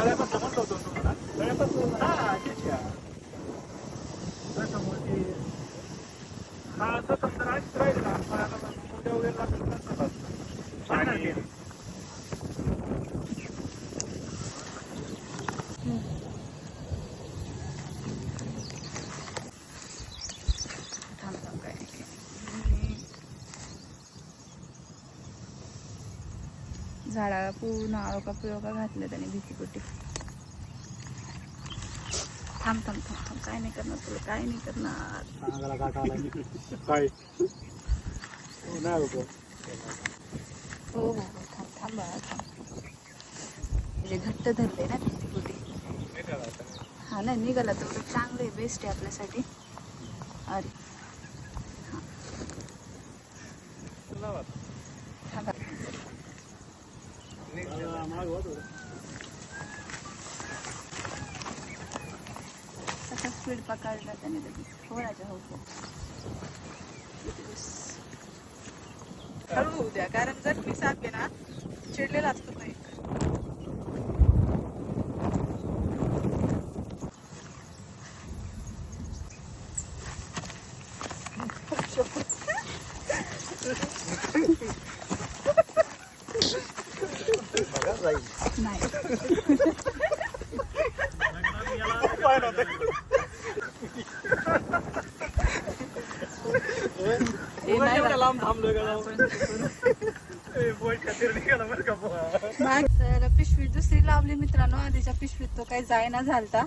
तळ्यापासून म्हणतो होतो तुम्हाला तळ्यापासून हा त्याच्या त्याच्यामुळे हा असं समजा आधीच राहील ना मोठ्या वगैरे लागत नसतात आणि झाडाला पूर्ण आळोका पिळोका घातलं त्याने भीतीपोटी. थांब थांब थांब थांब, काय नाही करणार तुला, काय नाही करणार. काय नाही हो हो हो, थांब थांब बाळा थांब. म्हणजे घट्ट धरले ना भीतीपोटी. हा नाही निघाला तेवढं चांगलं आहे, बेस्ट आहे आपल्यासाठी. अरे थांबा. कसा स्पीड पकडला त्याने लगेच. हो राजा हो हो. हळू होऊ द्या, कारण जर मी साप आहे ना चिडलेला असतो नाही. तर पिशवी दुसरी लावली मित्रांनो, आधीच्या पिशवीत तो काही जायना झालता,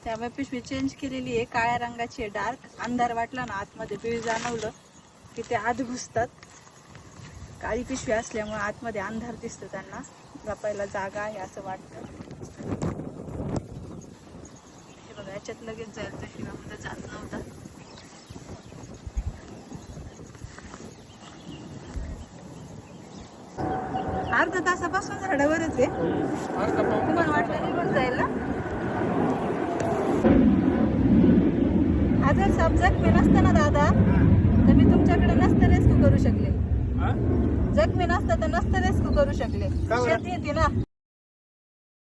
त्यामुळे पिशवी चेंज केलेली आहे. काळ्या रंगाची आहे, डार्क. अंधार वाटला ना आतमध्ये पिळी जाणवलं की ते आत घुसतात. काळी पिशवी असल्यामुळे आतमध्ये अंधार दिसतो, त्यांना लपायला जागा आहे असं वाटतं. हे बघा याच्यात लगेच जाईल, पिशवीमध्ये जात नव्हता. अर्धा तासापासून झाडावरच आहे. तुम्हाला वाटलं निघून जाईल ना. हा जर साप जखमी नसता ना दादा तर मी तुमच्याकडे नसतं रेस्क्यू करू शकले. जखमी नसता तर नसतं रेस्क्यू करू शकले. शेती येते ना.